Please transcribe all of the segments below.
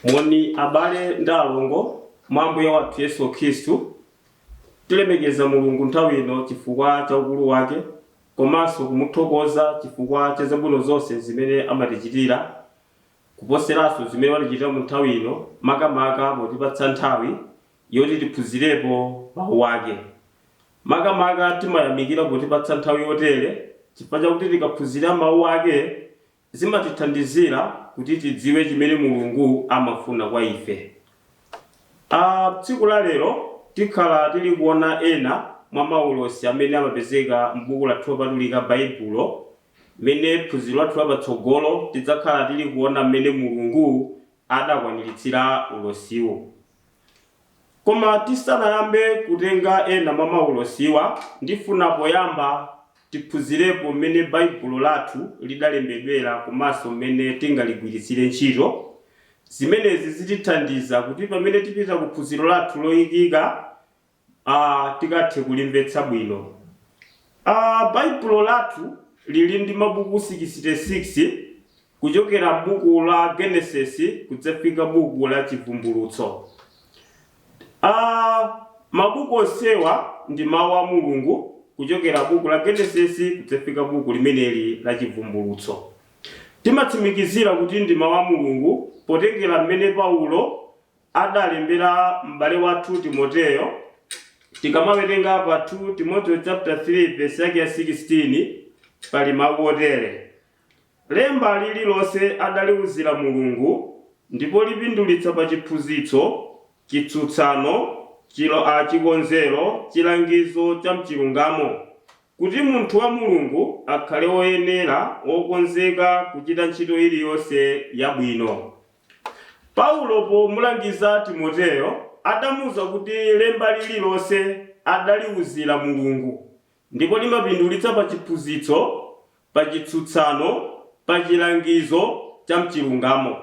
Moni abale ndalongo mwambo ya watu Yesu Kristu tulemegeza Mulungu nthawi ino chifukwa cha ukulu wake komanso kumuthokoza chifukwa cha zabwino zonse zimene amatichitira kuposeranso zimene watichitira mu nthawi ino makamaka potipatsa nthawi yoti tiphunzirepo mawu ake. Makamaka timayamikira potipatsa nthawi yotere chifukwa chakuti tikaphunzira mawu ake zimatithandizira kuti tidziwe chimene Mulungu amafuna kwa ife. Tsiku la lero tikhala tili kuona ena mwa maulosi amene amapezeka m'buku lathu lopatulika Baibulo, mene phunziro lathu lapatsogolo tidzakhala tili kuona mmene Mulungu adakwaniritsira ulosiwo. Koma tisanayambe kutenga ena mwa maulosiwa, ndifuna poyamba tiphunzirepo mmene Baibulo lathu lidalembedwera komanso mmene tingaligwiritsire ntchito. Zimenezi zitithandiza kuti pamene tipita ku phunziro lathu loyikika tikathe kulimvetsa bwino. Baibulo lathu lili ndi mabuku 66 kuchokera buku la Genesis kudzafika buku la Chivumbulutso. Mabuku onsewa ndi mawu a Mulungu kuchokera buku la Genesis kudzafika buku limeneli la Chivumbulutso. Timatsimikizira kuti ndi mawu a Mulungu potengera mmene Paulo adalembera m'bale wathu Timoteyo. Tikamawerenga pa 2 Timoteo chapter 3 verse yake ya 16 pali mawu otere: lemba lililonse adaliwuzira Mulungu ndipo lipindulitsa pa chiphunzitso, chitsutsano, chikonzero, chilangizo cha mchilungamo, kuti munthu wa Mulungu akhale woyenera wokonzeka kuchita ntchito iliyonse yabwino. Paulo pomulangiza Timoteyo adamuwuza kuti lemba lililonse adaliwuzira Mulungu ndipo limapindulitsa pa chiphunzitso, pa chitsutsano, pa chilangizo cha mchilungamo,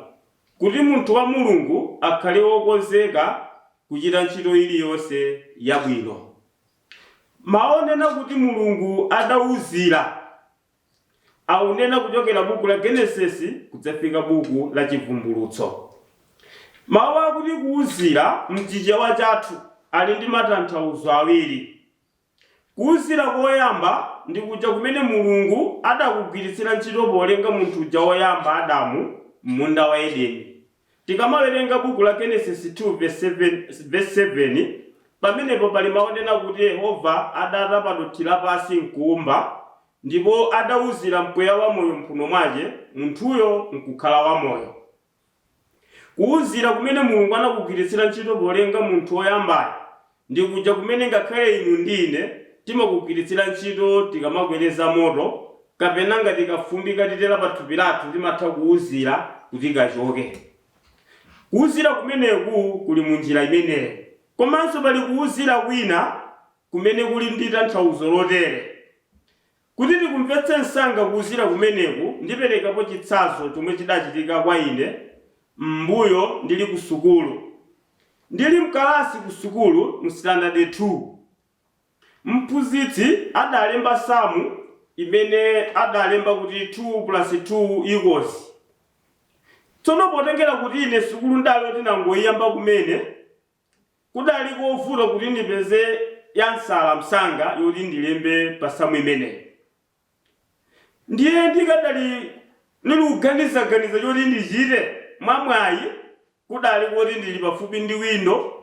kuti munthu wa Mulungu akhale wokonzeka kuchita ntchito iliyonse yabwino. Maonena kuti Mulungu adawuzira aunena kuchokera buku la Genesis kudzafika buku la Chivumbulutso. Mawu akuti kuwuzira mchichewa chathu ali ndi matanthauzo awiri. Kuwuzira koyamba ndi kuja kumene Mulungu adakugwiritsira ntchito polenga munthu uja woyamba Adamu m'munda wa Edeni. Tikamawerenga buku la Genesis 2 verse 7 pamenepo pali maonena kuti Yehova adatapadothira pasi nkuwumba ndipo adawuzira mpweya wa moyo mphuno mwace, munthuyo nkukhala wamoyo. Kuwuzira kumene Mulungu anakugwiritsira ntchito polenga munthu woyambayo ndi kuja kumene ngakhale inu ndine timakugwiritsira ntchito tikamagwereza moto kapena ngati kafumbi katitera pa thupi lathu timatha kuwuzira kuti kachoke. Kuwuzira kumeneku kuli munjira imeneyo. Komanso pali kuwuzira kwina kumene kuli ndi tanthauzo lotere. Kuti tikumvetse msanga kuwuzira kumeneku, ndiperekapo chitsanzo chomwe chidachitika kwa ine mbuyo ndili ku sukulu. Ndili mkalasi ku sukulu mu standard 2. Mphunzitsi adalemba samu imene adalemba kuti 2 plus 2 = tsono potengera kuti ine sukulu ndali nangoyamba kumene kudali kovuta kuti ndipeze yansala msanga yoti ndilembe pa samu imene. Ndiye ndikadali nikuganiza yoti ndichite mwamwayi kudali kuti ndili pafupi ndi windo.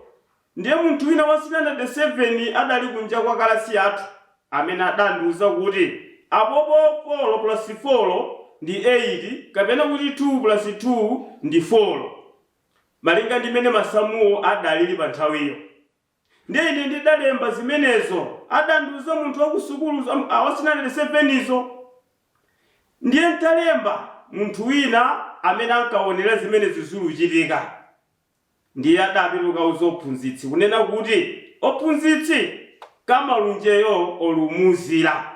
Ndiye munthu wina wa standard 7 adali kunja kwa kalasi yathu amene adandiwuza kuti apopo 4 plus 4 ndi 8 kapena kuti 2 plus 2 ndi 4 malinga ndi mene masamuwo adalili pa nthawiyo. Ndiye ine ndidalemba zimenezo adandiwuza munthu wa ku sukulu wa standard 7 izo. Ndiye ntalemba munthu wina amene ankaonera zimene zikuchitika ndiye adapita kuwuza ophunzitsi kunena kuti ophunzitsi kamalunjeyo olumuzira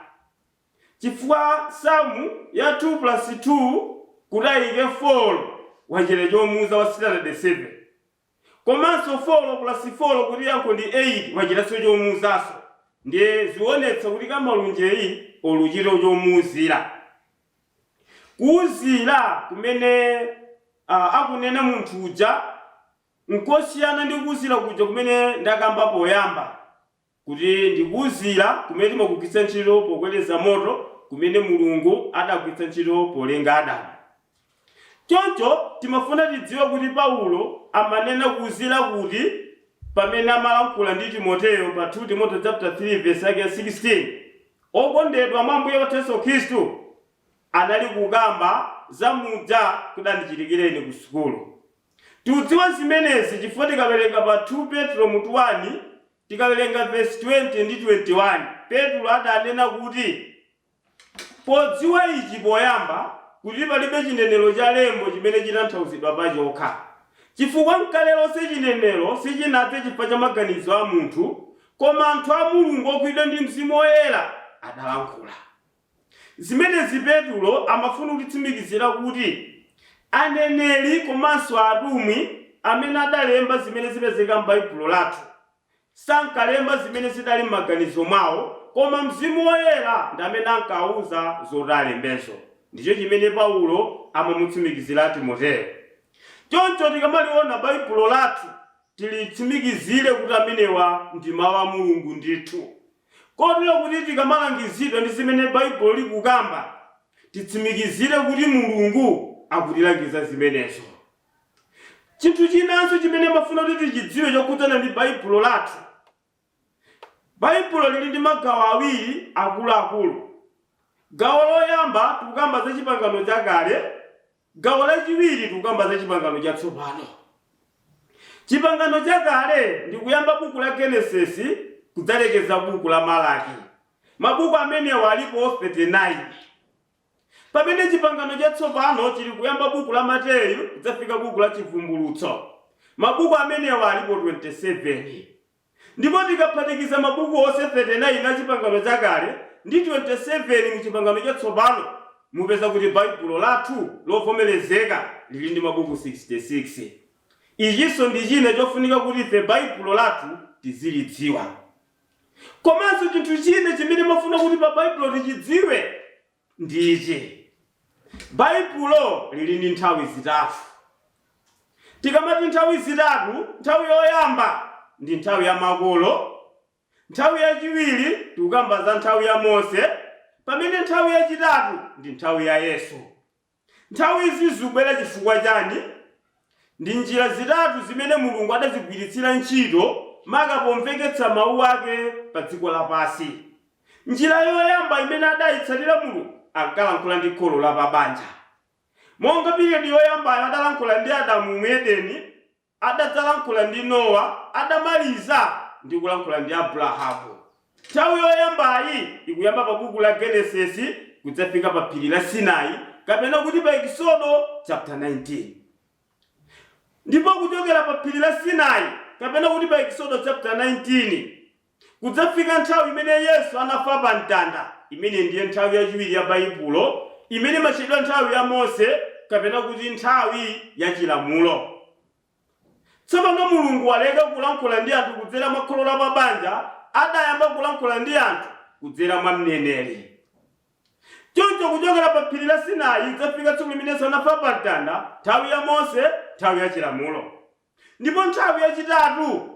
chifukwa samu ya 2 plus 2 kudayike 4 wanjere chomuza wa standard 7 komanso 4 plus 4 kuti yanko ndi 8 wanjiraso chomuzaso. Ndiye zionetsa kuti kamalunjeyi oluchiro chomuzira. Kuwuzira kumene akunena munthu uja nkosiyana ndi kuwuzira kuja kumene ndakamba poyamba, kuti ndikuwuzira kumene timagwiritsa ntchito pokweza moto, kumene Mulungu adagwiritsa ntchito polenga Adamu. Choncho timafuna tidziwe kuti Paulo amanena kuwuzira kuti pamene amalankhula ndi Timoteyo pa 2 Timoteyo chapter 3 verse yake 16, okondedwa mwa Ambuye wathu Yesu Khristu, anali kukamba za muja kudandichitikireni ku sukulu. Tiudziwa zimenezi chifukwa tikawerenga pa 2 Petro mutu 1 tikawerenga verse 20 ndi 21, Petro adanena kuti podziwa ichi poyamba kuti palibe chinenero cha lembo chimene chinatanthauzidwa pachokha, chifukwa mkale lonse chinenero sichinadze chifukwa cha maganizo a munthu, koma anthu a Mulungu okwidwa ndi Mzimu Woyera adalankhula. Zimenezi Petro amafuna kutitsimikizira kuti aneneri komanso atumwi amene adalemba zimene zipezeka m'Baibulo lathu sankalemba zimene zidali m'maganizo mwawo, koma Mzimu Woyera ndi amene ankawuza zoti alembezo. Ndicho chimene Paulo amamutsimikizira Timoteyo. Choncho tikamaliona Baibulo lathu tilitsimikizire kuti amenewa ndi mawu a Mulungu ndithu. Kotero kuti tikamalangizidwa ndi zimene Baibulo likukamba, titsimikizire kuti Mulungu akutilangiza zimenezo. Chinthu chinanso chimene mafuna kuti tichidziwe chokhudzana ndi Baibulo lathu, Baibulo lili ndi magawo awiri akuluakulu. Gawo loyamba tikukamba za Chipangano chakale, gawo lachiwiri tikukamba za Chipangano chatsopano. Chipangano chakale ndikuyamba buku la Genesis kudzalekeza buku la Malaki. Mabuku amenewa alipo 39. Pamene Chipangano chatsopano chili kuyamba buku la Mateyu kudzafika buku la Chivumbulutso. Mabuku amenewa alipo 27. Ndipo tikaphatikiza mabuku onse 39 a Chipangano chakale ndi 27 mu Chipangano chatsopano, mupeza kuti Baibulo lathu lovomerezeka lili ndi mabuku 66. Ichinso ndi china chofunika kuti ife Baibulo lathu tizilidziwa. Komanso chinthu china chimene mafuna kuti pa Baibulo tichidziwe ndi ichi: Baibulo lili ndi nthawi zitatu. Tikamati nthawi zitatu, nthawi yoyamba ndi nthawi ya makolo, nthawi yachiwiri tikukamba za nthawi ya Mose, pamene nthawi yachitatu ndi nthawi ya Yesu. Nthawi izi zikubwera chifukwa chani? Ndi njira zitatu zimene Mulungu adazigwiritsira ntchito maka pomveketsa mawu ake pa dziko lapansi. Njira yoyamba imene adayitsatira Mulungu, ankalankhula ndi kholo la pabanja. Monga piriyodi yoyambayo adalankhula ndi Adamu mu Edeni, adadzalankhula ndi Nowa, adamaliza ndi kulankhula ndi Abrahamu. Nthawi yoyambayi ikuyamba pa buku la Genesis kudzafika pa phiri la Sinai, kapena kuti pa Exodo chapter 19. Ndipo kuchokera pa phiri la Sinai kapena kuti pa Exodo chapter 19 kudzafika nthawi imene Yesu anafa pa mtanda, imene ndiye nthawi yachiwiri ya Baibulo, imene machedwa nthawi ya Mose kapena kuti nthawi ya chilamulo. Tsopano Mulungu waleka kulankhula ndi anthu kudzera mwa kholo la pabanja, adayamba kulankhula ndi anthu kudzera mwa mneneri. Choncho kuchokera pa phiri la Sinai kudzafika tsiku limene Yesu anafa pa mtanda, nthawi ya Mose, nthawi ya chilamulo. Ndipo nthawi yachitatu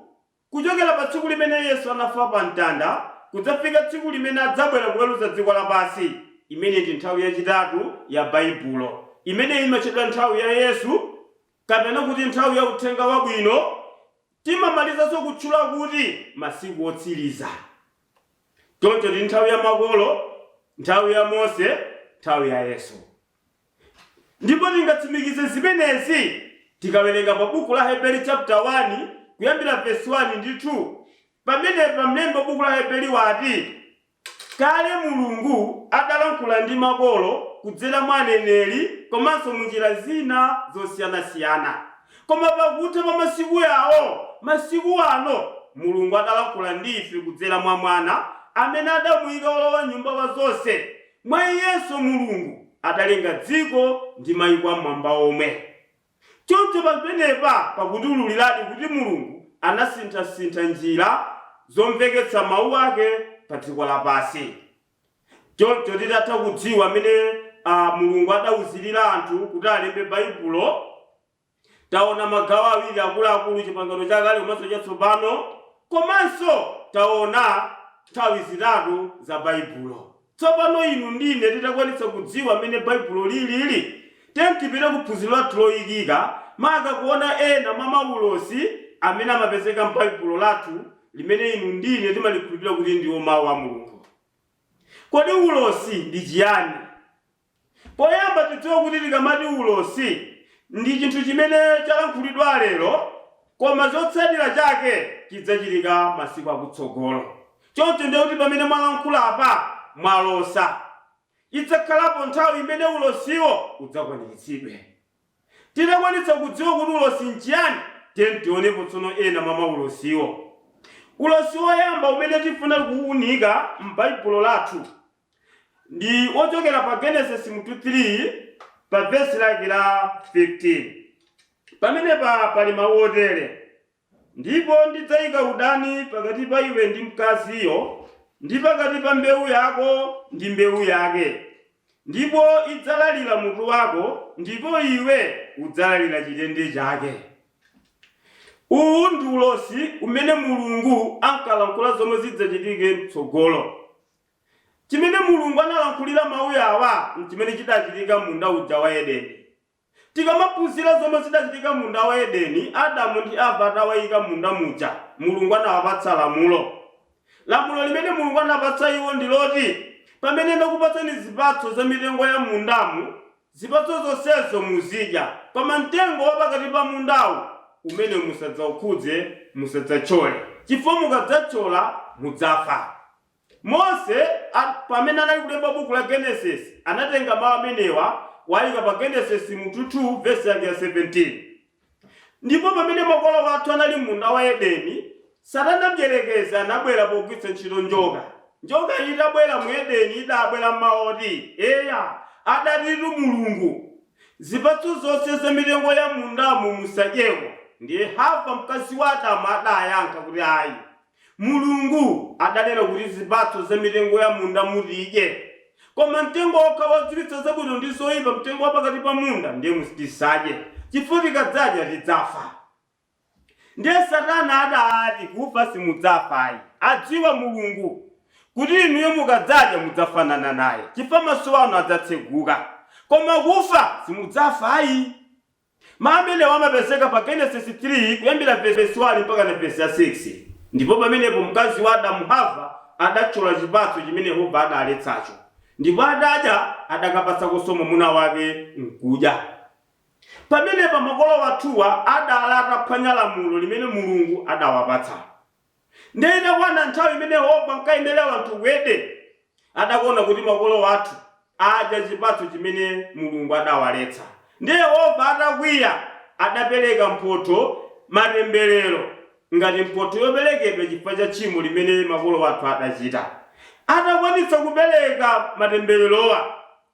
kuchokera pa tsiku limene Yesu anafa pa mtanda kudzafika tsiku limene adzabwera kuweruza dziko lapansi, imene ndi nthawi yachitatu ya Baibulo, imene imachedwa nthawi ya Yesu kapena kuti nthawi ya uthenga wabwino. Timamalizanso kutchula kuti masiku otsiriza. Choncho ndi nthawi ya makolo, nthawi ya Mose, nthawi ya Yesu. Ndipo tingatsimikize zimenezi tikawerenga pa buku la Hebrew chapter 1 kuyambira verse 1 ndi 2. Pamene pamlemba buku la Hebrew wati, kale Mulungu adalankhula ndi makolo kudzera mwa aneneri komanso munjira zina zosiyanasiyana. Koma pakutha pa masiku yawo, masiku ano, Mulungu adalankhula ndi ife kudzera mwa mwana amene adamuyika olowa nyumba wa zonse. Mwa Yesu Mulungu adalenga dziko ndi mayiko am'mwamba omwe. Choncho pamenepa pakutiululiradi kuti Mulungu anasinthasintha njira zomveketsa mawu ake pa dziko lapansi. Choncho titatha kudziwa amene Mulungu adawuzirira anthu kuti alembe Baibulo, taona magawo awiri akuluakulu chipangano chakale komanso chatsopano, komanso taona nthawi zitatu za baibulo. Tsopano inu ndine titakwanitsa kudziwa amene baibulo lilili, tipite kuphunziro lathu loyikika maka kuona ena mwa maulosi amene amapezeka m'baibulo lathu limene inu ndine timalikhulupirira kuti ndiwo mawu a Mulungu. Kodi ulosi ndi chiyani? Poyamba tidziwe kuti tikamati ulosi ndi chinthu chimene chalankhulidwa lero, koma chotsatira chake chidzachitika masiku akutsogolo. Choncho ndiye kuti pamene mwalankhula apa mwalosa, idzakhalapo nthawi imene ulosiwo udzakwaniritsidwe. Titakwanitsa kudziwa kuti ulosi nchiyani, tionepo tsono ena mwa maulosiwo. Ulosi woyamba umene tifuna kuunika m'baibulo lathu ndi ochokera pa Genesis 3 pa verse lake la 15. Pamene pali mawu otere: ndipo ndidzayika udani pakati pa iwe ndi mkaziyo, ndi pakati pa mbewu yako ndi mbewu yake, ndipo idzalalira mutu wako, ndipo iwe udzalalira chitende chake. Uwu ndi ulosi umene Mulungu ankalankhula zomwe zidzachitike m'tsogolo. Chimene Mulungu analankhulira mawu awa nchimene chidachitika munda uja wa Edeni. Tikamaphunzira zomwe zidachitika munda wa Edeni, Adamu ndi Eva atawayika munda muja, Mulungu anawapatsa lamulo. Lamulo limene Mulungu anapatsa iwo ndi loti, pamene ndakupatsani zipatso za mitengo ya mundamu, zipatso zonsezo muzidya, koma mtengo wa pakati pa mundawu umene musadzaukhudze, musadzachole, chifukwa mukadzachola mudzafa. Mose pamene anali kulemba buku la Genesis anatenga mawu amenewa wayika pa Genesis 2 verse ya 17. Ndipo pamene makolo athu anali munda wa Edeni, Satana mdierekezi anabwera pogwiritsa ntchito njoka. Njoka itabwera mu Edeni idabwera maoti, eya adatitu Mulungu, zipatso zonse za mitengo ya mundamu musadyeko. Ndiye Hava mkazi wa Adamu adayankha kuti ayi, Mulungu adanena kuti zipatso za mitengo ya munda mudye, koma mtengo wokha wodziwitsa zabwino ndi zoyipa, mtengo wa pakati pa munda, ndiye musatisadye, chifukwa tikadzadya tidzafa. Ndiye Satana adati kufa simudzafa ayi. Adziwa Mulungu kuti inuyo mukadzadya mudzafanana naye, chifukwa maso anu adzatseguka, koma kufa simudzafa ayi. Maamene wamapezeka pa Genesis 3 kuyambira verse 1 mpaka na verse 6. Ndipo pamenepo mkazi wa Adamu Hava adachola chipatso chimene Yehova adaletsacho, ndipo adadya adakapatsa kusoma mwamuna wake nkudya. Pamenepo makolo athuwa adalata phwanya lamulo limene Mulungu adawapatsa. Ndiye itawana nthawi imene Yehova nkayendera anthu wede, adakuona kuti makolo athu adya chipatso chimene Mulungu adawaletsa. Ndiye Yehova adakwiya, adapereka mphotho matemberero ngati mphotho yoperekedwa chifukwa cha tchimo limene makolo athu adachita. Adakwanitsa kupereka matembererowa,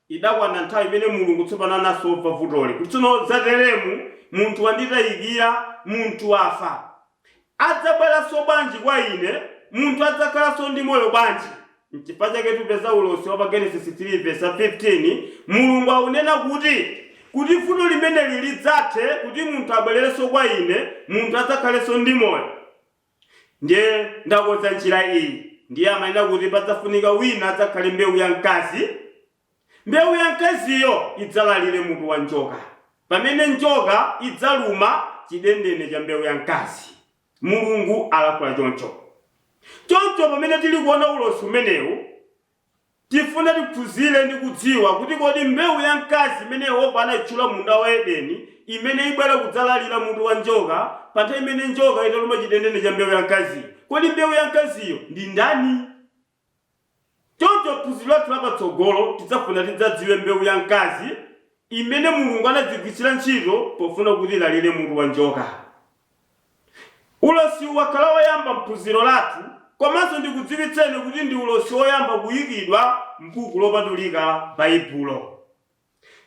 idakwana nthawi imene Mulungu tsopano anasolva vutoli kuti tsono zateremu munthu wanditayikira, munthu wafa. Adzabweranso bwanji kwa ine, munthu adzakhalanso ndi moyo bwanji? N'chifukwa chake tupeza ulosi wa pa Genesis 3 verse 15, Mulungu akunena kuti vuto limene lidzathe kuti munthu abwererenso kwa ine, munthu adzakhalenso ndi moyo. Ndiye ndakonza njira iyi. Ndiye amanena kuti padzafunika wina adzakhale mbewu ya mkazi. Mbewu ya mkaziyo idzalalire mutu wa njoka, pamene njoka idzaluma chidendene cha mbewu ya mkazi. Mulungu alakula choncho. Choncho pamene tili kuona ulosi umenewu, tifuna tiphunzire ndi kudziwa kuti kodi mbewu ya mkazi imene Yehova anayitchula munda wa Edeni, imene ibwera kudzalalira mutu wa njoka, pa nthawi imene njoka italuma chidendene cha mbewu ya mkazi, kodi mbewu ya mkaziyo ndi ndani? Choncho phunziro lathu lapatsogolo tidzafuna tidzadziwe mbewu ya mkazi imene Mulungu anadzigwiritsira ntchito pofuna kuti ilalire mutu wa njoka. Ulosi wakhala woyamba mphunziro lathu, komanso ndikudziwitseni kuti ndi ulosi woyamba kuyikidwa m'buku lopatulika Baibulo.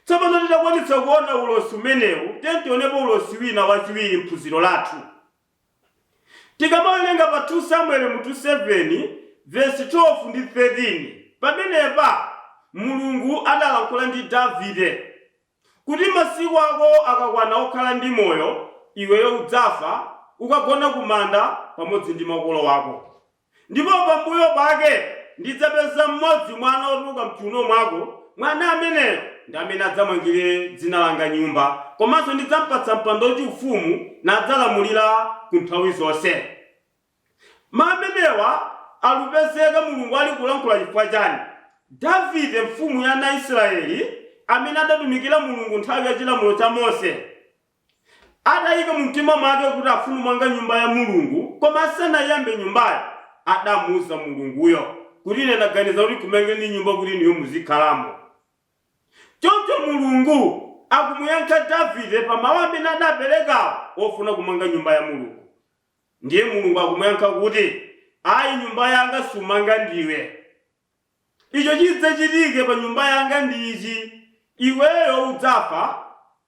Tsopano titakwanitsa kuona ulosi umenewu, tionepo ulosi wina wachiwiri mphunziro lathu. Tikamawerenga pa 2 Samuel 2:7 verse 12 ndi 13, pamenepa Mulungu adalankhula ndi Davide. kuti masiku ako akakwana okhala ndi moyo, iweyo udzafa ukagona kumanda pamodzi ndi makolo wako. Ndipo pambuyo pake ndidzapeza mmodzi mwana otuluka mchiuno mwako, mwana ameneyo ndi amene adzamangire dzina langa nyumba, komanso ndidzampatsa mpando waufumu nadzalamulira ku nthawi zonse. Amenewa alupezeka Mulungu ali kulankhula chifukwa chani? Davide mfumu ya ana Israeli amene adatumikira Mulungu nthawi ya chilamulo cha Mose, adayika mu mtima mwake kuti afuna kumanga nyumba ya Mulungu, koma asanayambe nyumbayo adamuwuza Mulunguyo kuti ine ndaganiza kuti kumangeni nyumba kuti niyo muzikhalamo. Choncho Mulungu akumuyankha Davide pa mawu amene adapereka ofuna kumanga nyumba ya Mulungu. Ndiye Mulungu akumuyankha kuti ayi, nyumba yanga sumanga ndiwe. Icho chidzachitike pa nyumba yanga ndi ichi: iweyo udzafa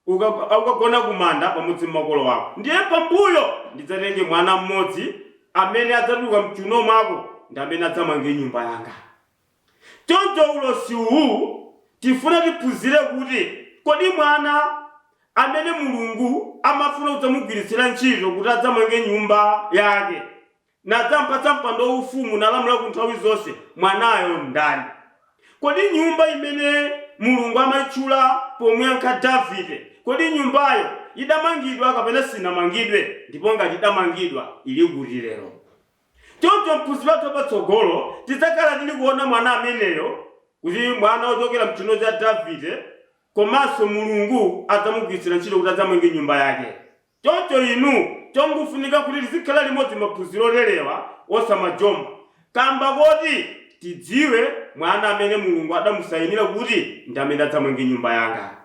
ukagona kumanda pamodzi ndi makolo wako. Ndiye pambuyo ndidzatenge mwana mmodzi amene adzatuluka mchiuno mwako ndi amene adzamange nyumba yanga. Choncho ulosi uwu tifuna tiphunzire kuti kodi mwana amene Mulungu amafuna kudzamugwiritsira ntchito kuti adzamange nyumba yake nadzampatsa mpando waufumu nalamula ku nthawi zonse, mwanayo ndani? Kodi nyumba imene Mulungu amatchula pomuyankha Davide, kodi nyumbayo idamangidwa kapena sinamangidwe? Ndipo ngati idamangidwa ili kuti lero? Choncho mphunziro wathu patsogolo tidzakhala tili kuona mwana ameneyo kuti mwana ochokera mchiuno cha Davide, komanso Mulungu adzamugwiritsira ntchito kuti adzamange nyumba yake. Choncho inu chongofunika kuti tizikhala limodzi maphunziro olelewa osamajomba, kamba kuti tidziwe mwana amene Mulungu adamusayinira kuti ndi amene adzamange nyumba yanga.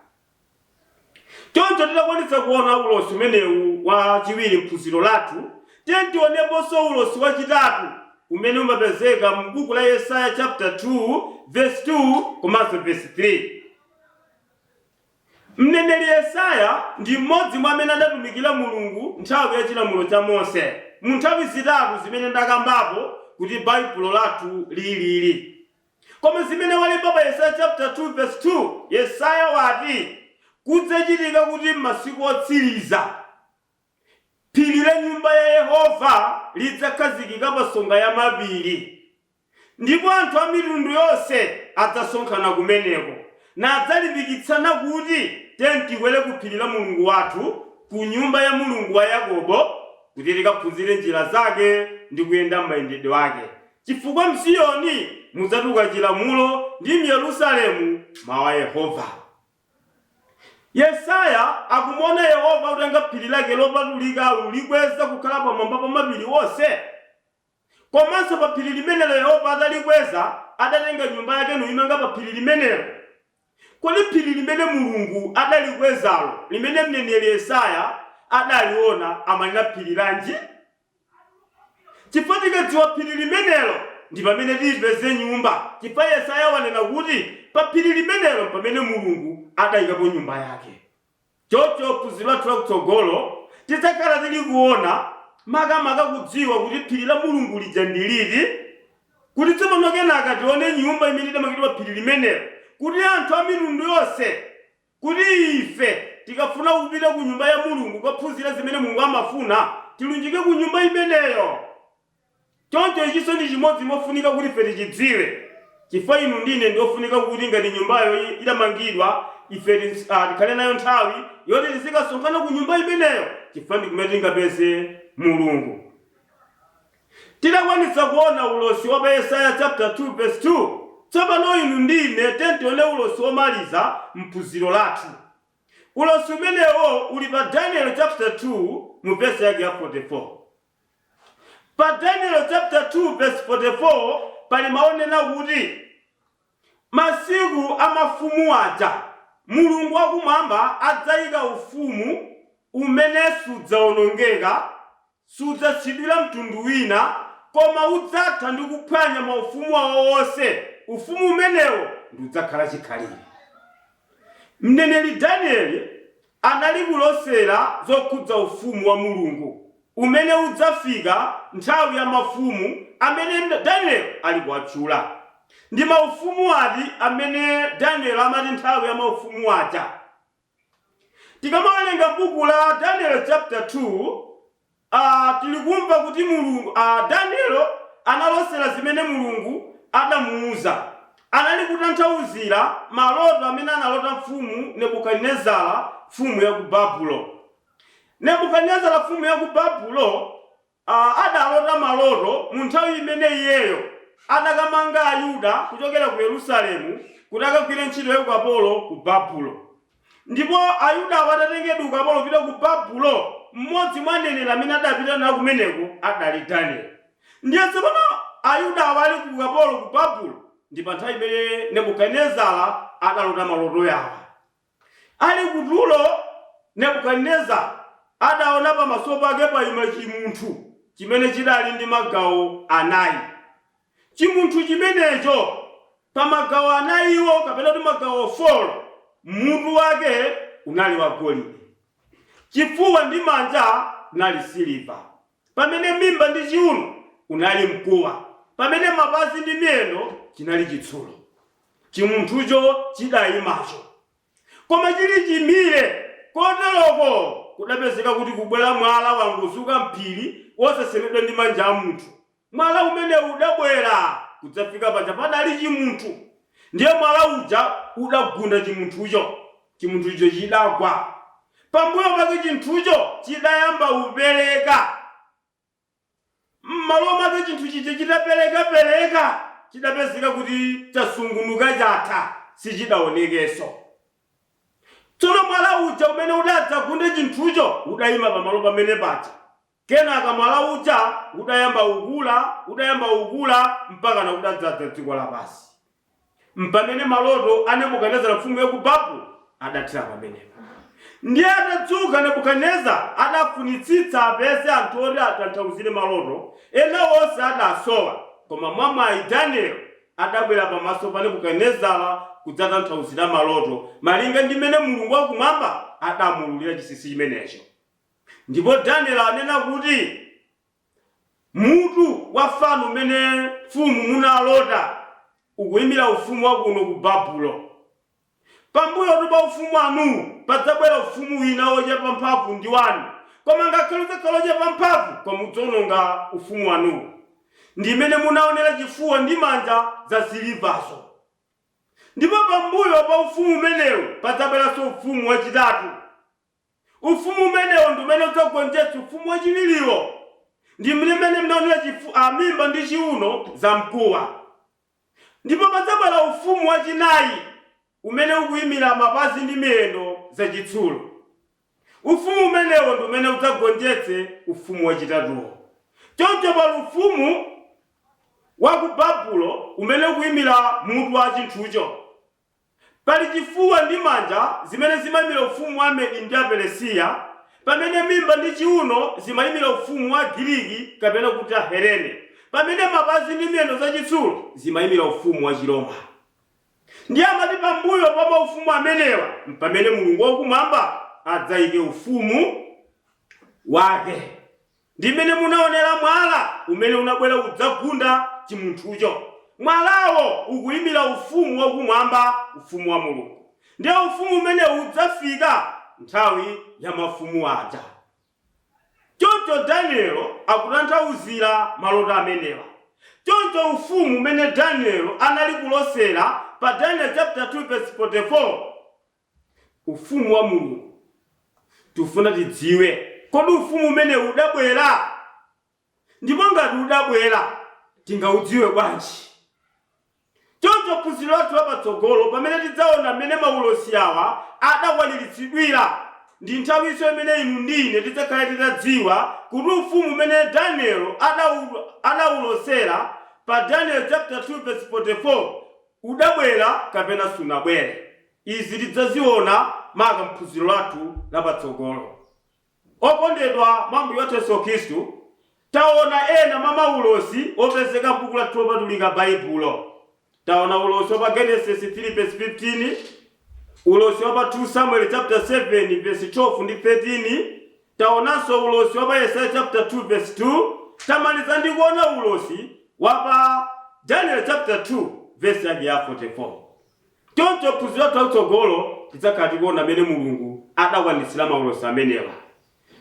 Choncho tidakwanitsa kuona ulosi umenewu wachiwiri mphunziro lathu, tiye tioneponso ulosi wachitatu umene umapezeka mu buku la Yesaya chapter 2 verse 2 komanso verse 3. Mneneri Yesaya ndi mmodzi mwa amene adatumikira Mulungu nthawi ya chilamulo cha Mose, mu nthawi zitatu zimene ndakambapo kuti baibulo lathu lilili. Koma zimene walemba pa Yesaya chapter 2 verse 2, Yesaya wati kudzachitika kuti m'masiku otsiriza phiri la nyumba ya Yehova lidzakhazikika pa songa ya mapiri, ndipo anthu a mitundu yonse adzasonkhana kumeneko nadzalimbikitsana kuti tikwere ku phiri la Mulungu wathu, ku nyumba ya Mulungu wa Yakobo, kuti tikaphunzire njira zake ndi kuyenda mayendedwe ake. Chifukwa m'Siyoni mudzatuluka chilamulo ndi m'Yerusalemu mawu a Yehova. Yesaya akumuona Yehova kutenga phiri lake lopatulika likweza kukhala pamwamba pa mapiri wonse. Komanso pa phiri limenelo Yehova adalikweza adatenga nyumba yake noyimanga pa phiri limenelo. Kodi phiri limene Mulungu adalikwezalo limene mneneri Yesaya adaliona amanena phiri lanji? Chifukwa tikadziwa phiri limenelo ndi pamene tipeze nyumba. Chifukwa Yesaya wanena kuti pa phiri limenelo pamene Mulungu adayikapo nyumba yake. Choncho phunziro lathu lakutsogolo tidzakhala tili kuona makamaka kudziwa kuti phiri la Mulungu lija ndi liti, kuti tsopano kenaka tione nyumba imene idamangidwa pa phiri limenelo, kuti anthu a mitundu yonse, kuti ife tikafuna kupita ku nyumba ya Mulungu kuphunzira zimene Mulungu amafuna, tilunjike ku nyumba imeneyo. Choncho ichinso ndi chimodzi mofunika kuti ife tichidziwe. Chifukwa inu ndine ndiofunika kuti ngati nyumbayo idamangidwa ife tikhale nayo nthawi yoti tizikasonkhana ku nyumba imeneyo, chifukwa ndi kumene tingapeze Mulungu. Tidakwanitsa kuona ulosi wa pa Yesaya chapter 2 verse 2. Tsopano inu ndine tione ulosi womaliza mphunziro lathu. Ulosi umenewo uli pa Daniel chapter 2 mu verse yake ya 44. Pa Daniel chapter 2 verse 44 pali maonena kuti masiku amafumu aja Mulungu wakumwamba adzayika ufumu umene sudzaonongeka, sudzatsidwira mtundu wina, koma udzatha ndi kuphwanya maufumu awo onse. Ufumu umenewo ndi udzakhala chikhalire. Mneneri Danieli anali kulosera zokhudza ufumu wa Mulungu umene udzafika nthawi ya mafumu amene Danieli ali kuwatchula. Ndi maufumu ati amene Danieli amati nthawi ya maufumu aja. Tikamawerenga buku la Daniel chapter 2, tilikumva kuti Mulungu Daniel analosera zimene Mulungu adamuuza. Anali kutanthauzira maloto amene analota mfumu Nebukadinezara, mfumu ya ku Babulo. Nebukadinezara mfumu ya ku Babulo adalota maloto mu nthawi imene iyeyo adakamanga Ayuda kuchokera ku Yerusalemu kuti akagwire ntchito ya ukapolo ku Babulo. Ndipo Ayuda atatengedwa ukapolo kupita ku Babulo, mmodzi mwa aneneri amene adapita nawo kumeneko adali Daniel. Ndiye tsopano Ayuda ali ku ukapolo ku Babulo, ndi pa nthawi imene Nebukadinezara adalota maloto yawo. Ali kutulo, Nebukadinezara adaona pamaso pake payima chimunthu chimene chidali ndi magawo anayi. Chimunthu chimenecho pa magawo anayiwo kapena kuti magawo 4, mutu wake unali wa golide, chifuwa ndi manja unali siliva, pamene mimba ndi chiuno unali mkuwa, pamene mapazi ndi miyendo chinali chitsulo. Chimunthucho chidayimacho, koma chili chimire koteroko kudapezeka kuti kubwera mwala wangozuka mphiri wosesemedwa ndi manja a munthu. Mwala umene udabwera kudzafika paja padali chimunthu, ndiye mwala uja udagunda chimunthucho. Chimunthucho chidagwa, pambuyo pake chinthucho chidayamba upereka. M'malo mwake chinthu chija chitapereka chidapezeka kuti chasungunuka chatha, sichidaonekenso. Tsono mwala uja umene udadzagunda chinthucho udayima pamalo pamene paja. Kenaka mwala uja udayamba ukula mpaka na udadzaza dziko lapansi. Mpamene maloto a Nebukadinezara mfumu ya ku Babulo adathira pamenepo. Ndiye atadzuka Nebukadinezara adafunitsitsa apeze anthu oti atanthauzire maloto, ena onse adasowa, koma mwamwayi Daniel adabwera pamaso pa Nebukadinezara kudzatanthauzira maloto malinga ndi mmene Mulungu wakumwamba adamululira chinsinsi chimenecho. Ndipo Daniel anena kuti mutu wa fano umene mfumu munalota ukuyimira ufumu wakuno ku Babulo. Pambuyo pa ufumu wanu padzabwera ufumu wina wochepa mphamvu ndi wanu, koma ngakhale udzakhala ochepa mphamvu koma udzawononga ufumu wanu. Ndi imene munaonera chifuwa ndi manja za silivazo. Ndipo pambuyo pa ufumu umenewu padzabweranso ufumu wachitatu. Ufumu umenewu ndi umene udzagonjetsa ufumu wachiwiriwo. Ndi mmene mnaonera mimba ndi chiuno za mkuwa. Ndipo padzabwera ufumu wachinayi umene ukuyimira mapazi ndi miyendo za chitsulo. Ufumu umenewo ndi umene udzagonjetse ufumu wachitatuwo. Choncho pali ufumu wa ku Babulo umene ukuyimira mutu wa chinthucho. Pali chifuwa ndi manja zimene zimayimira ufumu wa Medi ndi Peresiya, pamene mimba ndi chiuno zimayimira ufumu wa Giriki kapena kuti Helene, pamene mapazi ndi miyendo za chitsulo zimayimira ufumu wa Chiroma. Ndiye amati pambuyo pa maufumu amenewa pamene Mulungu wakumwamba adzayike ufumu wake. Ndi mmene munaonera mwala umene unabwera udzagunda chimunthucho. Mwalawo ukuyimira ufumu wakumwamba, ufumu wa Mulungu. Ndiye ufumu umene udzafika nthawi ya mafumu aja. Choncho Daniel akutanthauzira maloto amenewa. Choncho ufumu umene Daniel anali kulosera pa Daniel chapter 2 verse 44, ufumu wa Mulungu, tifuna tidziwe kodi ufumu umene udabwera. Ndipo ngati udabwera tingaudziwe bwanji? Choncho phunziro lathu lapatsogolo pamene tidzaona mmene maulosi awa adakwaniritsidwira, ndi nthawiso imene inu ndine tidzakhala titadziwa kuti ufumu umene Daniel adawulosera pa Daniel chapter 2 verse 44 udabwera kapena sunabwere. Izi tidzaziona maka mphunziro lathu lapatsogolo. Okondedwa mwa Ambuye wathu Yesu Khristu, taona ena mwa maulosi opezeka m'buku lathu lopatulika Baibulo. Taona ulosi wa Genesis 3 verse 15, ulosi wa 2 Samuel chapter 7 verse 12 ndi 13, taonanso ulosi wa Yesaya chapter 2 verse 2, tamaliza ndi kuona ulosi wa Daniel chapter 2 verse ya 44. Choncho phunziro lathu latsogolo tidzakhala tikuona mmene Mulungu adakwanitsira maulosi amenewa.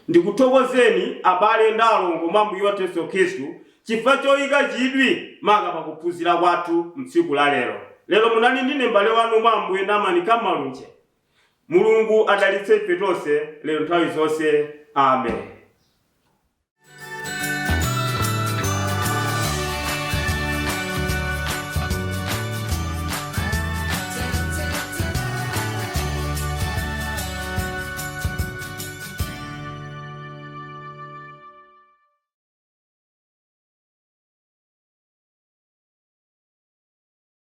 Ndikuthokozeni abale ndi alongo mwa Ambuye wathu Yesu Khristu chifukwa choyika chidwi maka pakuphunzira kwathu mtsiku la lero. Lero munali ndine m'bale wanu mwa Ambuye Namani Kamalunje. Mulungu adalitse ife tonse lero nthawi zonse. Amen.